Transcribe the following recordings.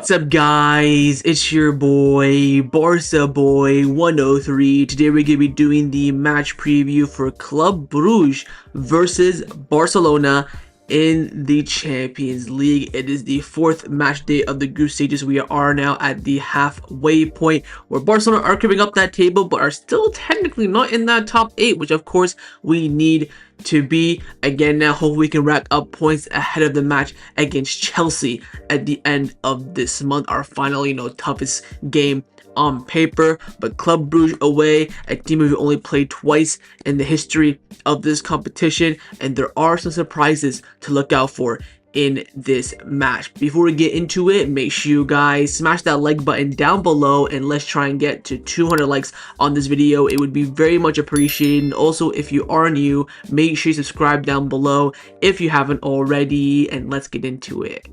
What's up, guys? It's your boy, Barça Boy 103. Today we're going to be doing the match preview for Club Brugge versus Barcelona in the Champions League. It is the fourth match day of the group stages. We are now at the halfway point where Barcelona are creeping up that table but are still technically not in that top 8, which of course we need to be. Again, now hopefully we can rack up points ahead of the match against Chelsea at the end of this month, our final, toughest game on paper. But Club Brugge away, a team we've only played twice in the history of this competition, and there are some surprises to look out for in this match. Before we get into it, make sure you guys smash that like button down below, and let's try and get to 200 likes on this video. It would be very much appreciated. And also, if you are new, make sure you subscribe down below if you haven't already, and let's get into it.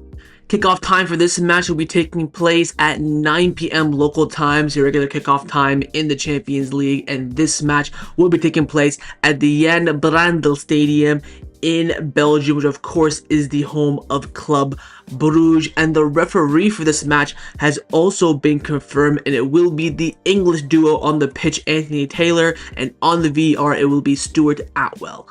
Kickoff time for this match will be taking place at 9 p.m. local time, so regular kickoff time in the Champions League, and this match will be taking place at the Jan Brandl Stadium in Belgium, which of course is the home of Club Brugge. And the referee for this match has also been confirmed, and it will be the English duo on the pitch, Anthony Taylor, and on the VAR it will be Stuart Atwell.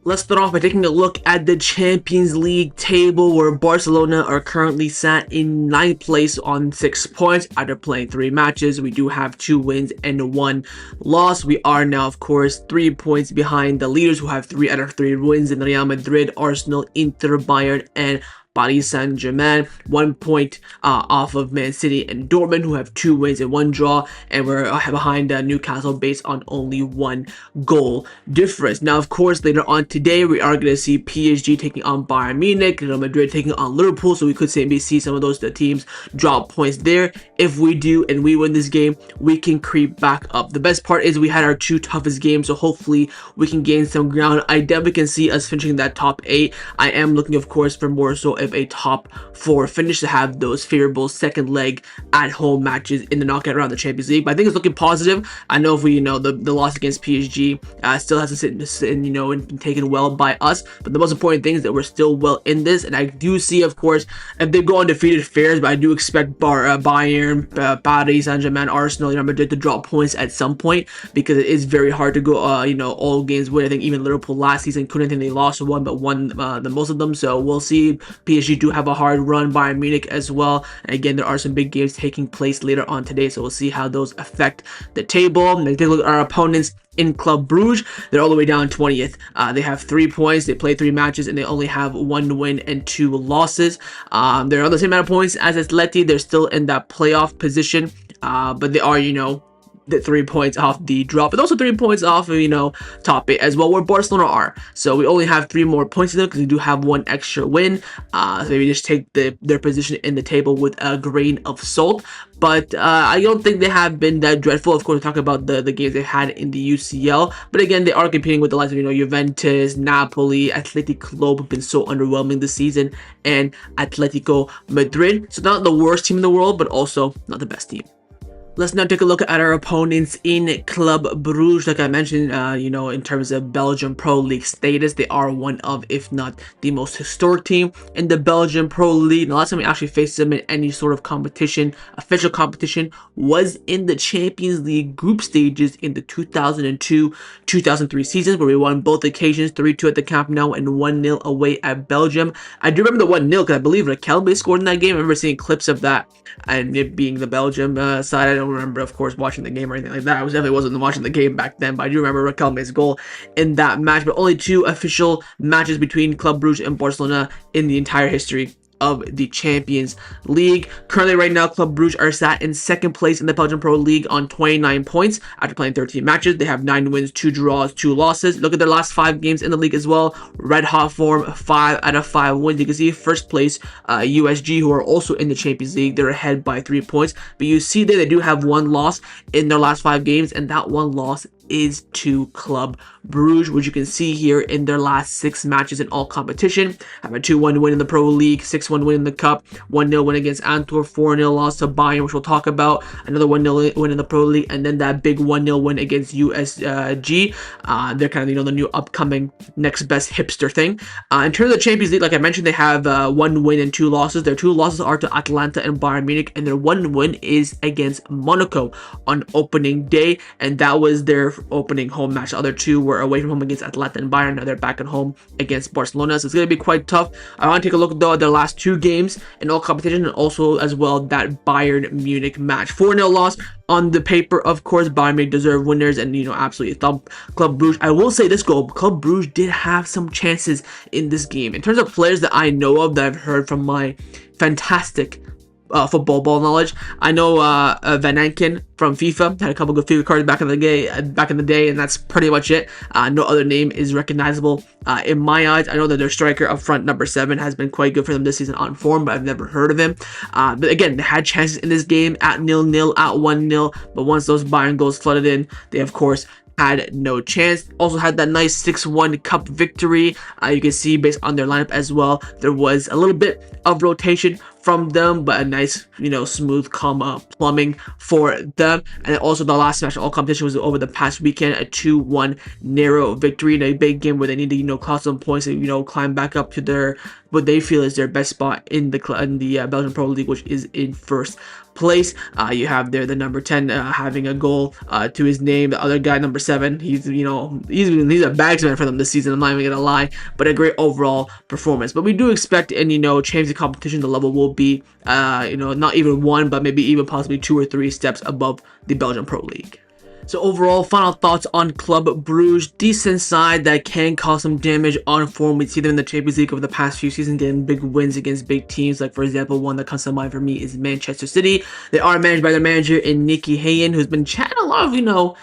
Let's start off by taking a look at the Champions League table, where Barcelona are currently sat in 9th place on 6 points after playing 3 matches. We do have 2 wins and 1 loss. We are now, of course, 3 points behind the leaders, who have 3 out of 3 wins in Real Madrid, Arsenal, Inter, Bayern, and Paris Saint-Germain. 1 point off of Man City and Dortmund, who have 2 wins and 1 draw, and we're behind Newcastle based on only 1 goal difference. Now, of course, later on today, we are going to see PSG taking on Bayern Munich, Real Madrid taking on Liverpool, so we could maybe see some of those teams drop points there. If we do and we win this game, we can creep back up. The best part is we had our 2 toughest games, so hopefully we can gain some ground. I definitely can see us finishing that top 8. I am looking, of course, for more so a top 4 finish to have those favorable second leg at home matches in the knockout round of the Champions League. But I think it's looking positive. I know if we, the loss against PSG still has to sit and been taken well by us. But the most important thing is that we're still well in this. And I do see, of course, if they go undefeated fairs, but I do expect Bayern, Paris Saint-Germain, Arsenal, Real Madrid to drop points at some point, because it is very hard to go, all games win. I think even Liverpool last season couldn't think they lost one, but won the most of them. So we'll see. PSG do have a hard run, Bayern Munich as well. And again, there are some big games taking place later on today, so we'll see how those affect the table. And take a look at our opponents in Club Brugge. They're all the way down 20th. They have 3 points. They played 3 matches, and they only have 1 win and 2 losses. They're on the same amount of points as Atleti. They're still in that playoff position, but they are, the 3 points off the drop, but also 3 points off of, top 8 as well, where Barcelona are. So we only have 3 more points in them, because we do have 1 extra win. So maybe just take their position in the table with a grain of salt. But I don't think they have been that dreadful. Of course, we talk about the games they had in the UCL. But again, they are competing with the likes of, Juventus, Napoli, Athletic Club have been so underwhelming this season, and Atletico Madrid. So not the worst team in the world, but also not the best team. Let's now take a look at our opponents in Club Brugge. Like I mentioned, in terms of Belgian Pro League status, they are one of, if not the most historic team in the Belgian Pro League. The last time we actually faced them in any sort of competition, official competition, was in the Champions League group stages in the 2002-2003 seasons, where we won both occasions, 3-2 at the Camp Nou and 1-0 away at Belgium. I do remember the 1-0 because I believe Rakelme scored in that game. I remember seeing clips of that, and it being the Belgium side. I don't remember, of course, watching the game or anything like that. I definitely wasn't watching the game back then, but I do remember Rakelme's goal in that match. But only 2 official matches between Club Brugge and Barcelona in the entire history of the Champions League. Currently, right now, Club Brugge are sat in 2nd place in the Belgian Pro League on 29 points after playing 13 matches. They have 9 wins, 2 draws, 2 losses. Look at their last 5 games in the league as well. Red hot form, 5 out of 5 wins. You can see first place USG, who are also in the Champions League. They're ahead by 3 points. But you see there, they do have 1 loss in their last 5 games, and that 1 loss is to Club Brugge, which you can see here in their last 6 matches in all competition. Have a 2-1 win in the Pro League, 6-1 win in the Cup, 1-0 win against Antwerp, 4-0 loss to Bayern, which we'll talk about, another 1-0 win in the Pro League, and then that big 1-0 win against USG. They're kind of, the new upcoming next best hipster thing. In terms of the Champions League, like I mentioned, they have 1 win and 2 losses. Their 2 losses are to Atalanta and Bayern Munich, and their 1 win is against Monaco on opening day, and that was their opening home match. The other 2 were away from home against Atalanta and Bayern. Now they're back at home against Barcelona, so it's going to be quite tough. I want to take a look though at their last 2 games in all competition, and also as well that Bayern Munich match. 4-0 loss on the paper, of course. Bayern Munich deserve winners and absolutely thump Club Brugge. I will say this goal, Club Brugge did have some chances in this game. In terms of players that I know of, that I've heard from my fantastic football ball knowledge, I know Van Enken from FIFA had a couple good FIFA cards back in the day, and that's pretty much it. No other name is recognizable in my eyes. I know that their striker up front, number 7, has been quite good for them this season on form, but I've never heard of him. But again, they had chances in this game at 0-0, at 1-0, but once those Bayern goals flooded in, they of course had no chance. Also had that nice 6-1 cup victory. You can see based on their lineup as well, there was a little bit of rotation from them, but a nice, smooth, calm plumbing for them. And then also the last match of all competition was over the past weekend, a 2-1 narrow victory in a big game where they need to, claw some points and, climb back up to their, what they feel is their best spot in the Belgian Pro League, which is in first place. You have there the number 10 having a goal to his name. The other guy, number 7, he's a bagsman for them this season, I'm not even gonna lie, but a great overall performance. But we do expect in Champions League competition, the level will be not even 1, but maybe even possibly 2 or 3 steps above the Belgian Pro League. So overall, final thoughts on Club Brugge. Decent side that can cause some damage on form. We see them in the Champions League over the past few seasons getting big wins against big teams. Like, for example, one that comes to mind for me is Manchester City. They are managed by their manager in Nicky Hayen, who's been chatting a lot of,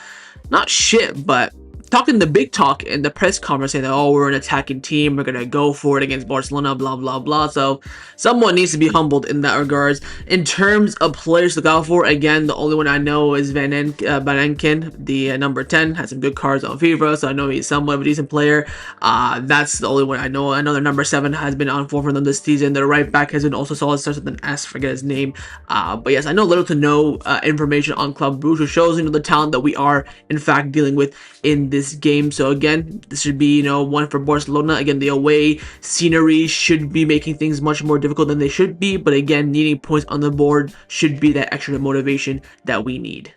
not shit, but talking the big talk in the press conference, saying that, oh, we're an attacking team, we're gonna go for it against Barcelona, blah blah blah. So someone needs to be humbled in that regards. In terms of players to look out for, again, the only one I know is Van Enken, the number 10, has some good cards on FIFA, so I know he's somewhat of a decent player. That's the only one I know. Another number 7 has been on form for them this season. Their right back has been also solid, starts with an S, forget his name. But yes, I know little to no information on Club Brugge, which shows the talent that we are in fact dealing with in this game. So again, this should be one for Barcelona. Again, the away scenery should be making things much more difficult than they should be, but again, needing points on the board should be that extra motivation that we need.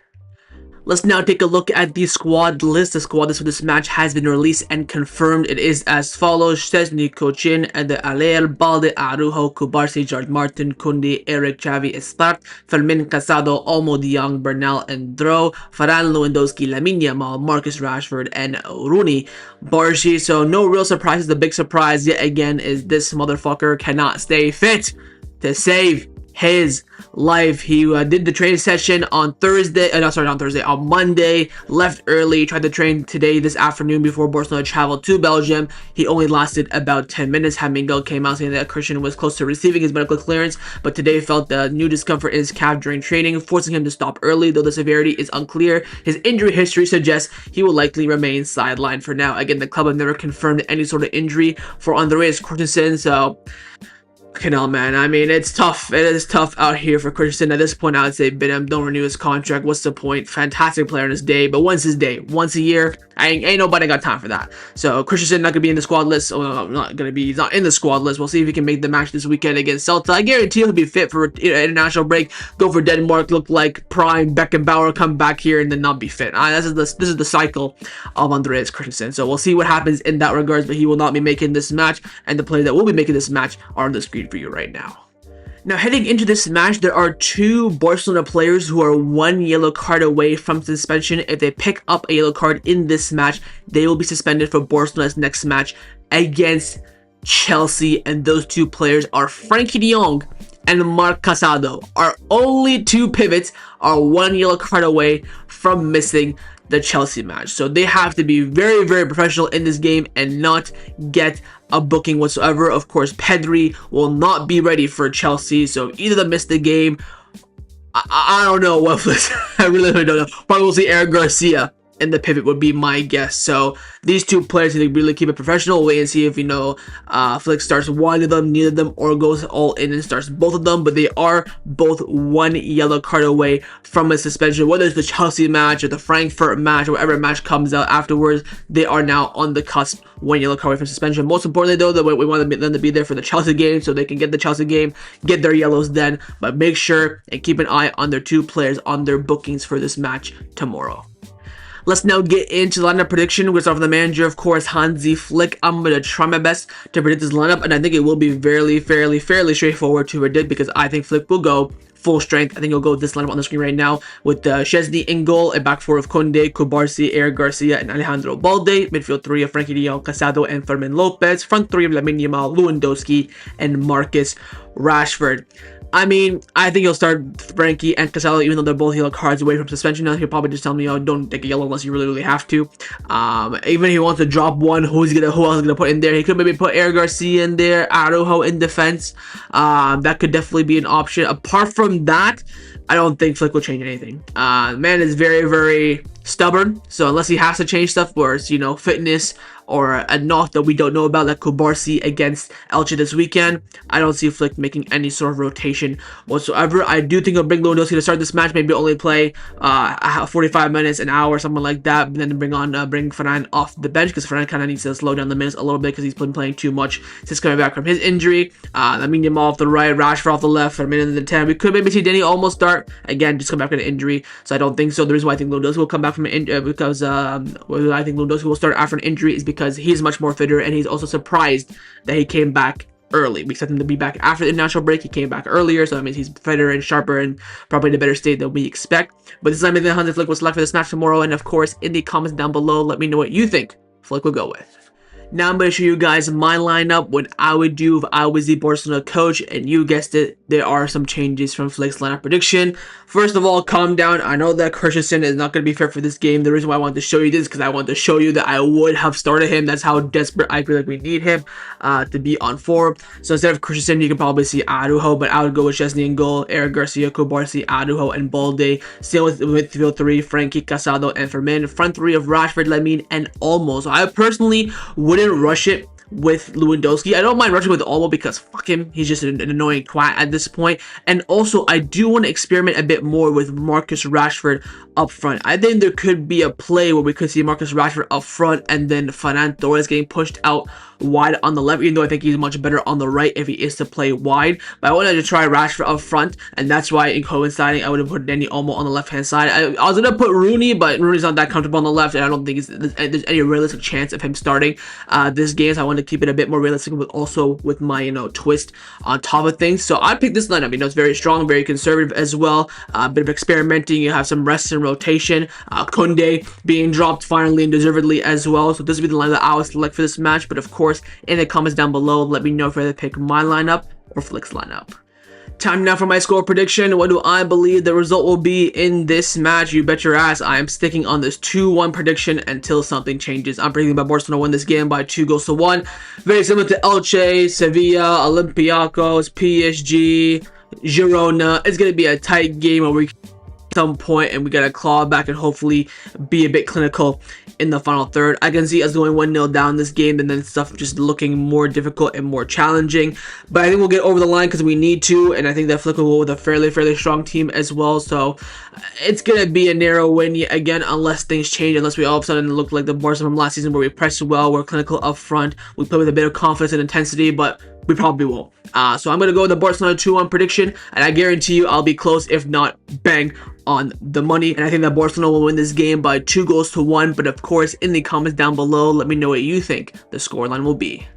Let's now take a look at the squad list. The squad list for this match has been released and confirmed. It is as follows: Szczesny, Kounde, Eder Aller, Balde, Araujo, Kubarsi, George Martin, Kounde, Eric, Xavi, Espart, Fermin, Casado, Olmo, De Jong, Bernal, and Dro, Varane, Lewandowski, Lamine Yamal, Marcus Rashford, and Rooney. Barshi. So no real surprises. The big surprise yet again is this motherfucker cannot stay fit to save his life. He did the training session on on Monday, left early, tried to train today, this afternoon, before Barcelona traveled to Belgium. He only lasted about 10 minutes. Miguel came out saying that Christian was close to receiving his medical clearance, but today felt the new discomfort in his calf during training, forcing him to stop early, though the severity is unclear. His injury history suggests he will likely remain sidelined for now. Again, the club have never confirmed any sort of injury for Andreas Christensen, so man, I mean, it's tough. It is tough out here for Christensen. At this point, I would say bid him, don't renew his contract. What's the point? Fantastic player on his day, but once his day, once a year, ain't nobody got time for that. So Christensen not gonna be in the squad list. Well, he's not in the squad list. We'll see if he can make the match this weekend against Celta. I guarantee he'll be fit for international break. Go for Denmark, look like prime Beckenbauer, come back here and then not be fit. This is the cycle of Andreas Christensen. So we'll see what happens in that regards. But he will not be making this match, and the players that will be making this match are on the screen for you right now. Now, heading into this match, there are 2 Barcelona players who are 1 yellow card away from suspension. If they pick up a yellow card in this match, they will be suspended for Barcelona's next match against Chelsea. And those 2 players are Frenkie de Jong and Marc Casado. Our only 2 pivots are 1 yellow card away from missing the Chelsea match. So they have to be very, very professional in this game and not get a booking whatsoever. Of course, Pedri will not be ready for Chelsea, so either they miss the game. I don't know what I really don't know. Probably we'll see Eric Garcia and the pivot would be my guess. So these two players need to really keep it professional. Wait and see if, Flick starts one of them, neither of them, or goes all in and starts both of them. But they are both one yellow card away from a suspension. Whether it's the Chelsea match or the Frankfurt match or whatever match comes out afterwards, they are now on the cusp, one yellow card away from suspension. Most importantly, though, that we want them to be there for the Chelsea game so they can get the Chelsea game, get their yellows then. But make sure and keep an eye on their two players on their bookings for this match tomorrow. Let's now get into the lineup prediction. We're going to start with the manager, of course, Hansi Flick. I'm going to try my best to predict this lineup, and I think it will be fairly straightforward to predict because I think Flick will go full strength. I think he'll go with this lineup on the screen right now with Szczesny in goal, a back four of Kounde, Kubarsi, Eric Garcia, and Alejandro Balde. Midfield three of Frankie de Jong, Casado, and Fermin Lopez. Front three of Lamine Yamal, Lewandowski, and Marcus Rashford. I mean, I think he'll start Frankie and Casado, even though they're both yellow cards away from suspension. Now he'll probably just tell me, oh, don't take a yellow unless you really have to. Even if he wants to drop one, who else is gonna put in there? He could maybe put Eric Garcia in there, Araujo in defense. That could definitely be an option. Apart from that, I don't think Flick will change anything. Man is very stubborn, so unless he has to change stuff, where it's, fitness or a knock that we don't know about, like Kubarsi against Elche this weekend, I don't see Flick making any sort of rotation whatsoever. I do think he'll bring Lewandowski to start this match, maybe only play 45 minutes, an hour, something like that, and then bring Ferran off the bench, because Ferran kind of needs to slow down the minutes a little bit because he's been playing too much since coming back from his injury. Lamine Yamal off the right, Rashford off the left for a minute in the 10. We could maybe see Denny almost start, again, just come back with an injury, so I don't think so. The reason why I think Lewandowski will come back from an injury, because I think Lewandowski will start after an injury is because he's much more fitter, and he's also surprised that he came back early. We expect him to be back after the international break. He came back earlier, so that means he's fitter and sharper and probably in a better state than we expect. But this is something that Hansi Flick will select for this match tomorrow, and of course, in the comments down below, let me know what you think Flick will go with. Now I'm going to show you guys my lineup, what I would do if I was the Barcelona coach, and you guessed it, there are some changes from Flick's lineup prediction. First of all, calm down. I know that Christensen is not going to be fair for this game. The reason why I wanted to show you this is because I wanted to show you that I would have started him. That's how desperate I feel like we need him to be on form. So instead of Christensen, you can probably see Araujo, but I would go with Szczesny in goal, Eric Garcia, Kubarsi, Araujo, and Balde. Still with midfield three, Frankie, Casado, and Fermin. Front three of Rashford, Lamine, and Olmo. So I personally wouldn't rush it with Lewandowski. I don't mind rushing with Olmo because fuck him, he's just an annoying twat at this point. And also, I do want to experiment a bit more with Marcus Rashford up front. I think there could be a play where we could see Marcus Rashford up front and then Ferran Torres getting pushed out wide on the left, even though I think he's much better on the right if he is to play wide. But I wanted to try Rashford up front, and that's why in coinciding, I would have put Dani Olmo on the left-hand side. I was going to put Rooney, but Rooney's not that comfortable on the left, and I don't think there's any realistic chance of him starting this game, so I want to keep it a bit more realistic, but also with my, twist on top of things. So I picked this lineup. It's very strong, very conservative as well. A bit of experimenting. You have some rest and rotation. Kounde being dropped finally and deservedly as well. So this would be the lineup that I would select for this match, but of course, in the comments down below, let me know if I pick my lineup or Flick's lineup. Time now for my score prediction. What do I believe the result will be in this match? You bet your ass I am sticking on this 2-1 prediction until something changes. I'm predicting that Barcelona win this game by 2-1. Very similar to Elche, Sevilla, Olympiacos, PSG, Girona. It's going to be a tight game where we some point and we gotta claw back and hopefully be a bit clinical in the final third. I can see us going 1-0 down this game and then stuff just looking more difficult and more challenging, but I think we'll get over the line because we need to, and I think that Flick will go with a fairly strong team as well. So it's gonna be a narrow win yet again, unless things change, unless we all of a sudden look like the Barca from last season where we press well, we're clinical up front, we play with a bit of confidence and intensity, but we probably won't. So I'm going to go with the Barcelona 2-1 prediction, and I guarantee you I'll be close, if not bang on the money. And I think that Barcelona will win this game by 2-1. But of course, in the comments down below, let me know what you think the scoreline will be.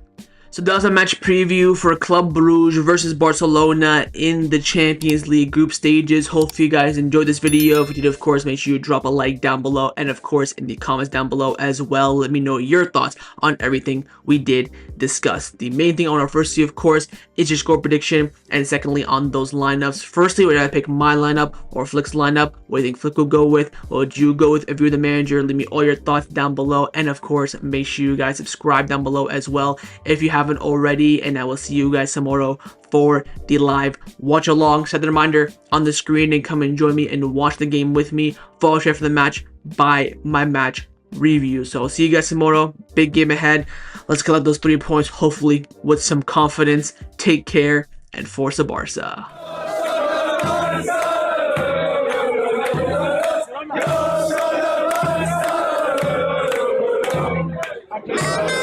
So that was a match preview for Club Brugge versus Barcelona in the Champions League group stages. Hopefully you guys enjoyed this video. If you did, of course, make sure you drop a like down below. And of course, in the comments down below as well, let me know your thoughts on everything we did discuss. The main thing I want to first see, of course, is your score prediction. And secondly, on those lineups. Firstly, would I pick my lineup or Flick's lineup? What do you think Flick will go with? What would you go with if you're the manager? Leave me all your thoughts down below. And of course, make sure you guys subscribe down below as well if you have haven't already, and I will see you guys tomorrow for the live watch along. Set the reminder on the screen and come and join me and watch the game with me. Follow straight for the match by my match review. So I'll see you guys tomorrow. Big game ahead. Let's collect those 3 points, hopefully with some confidence. Take care and Forza Barça. Yeah.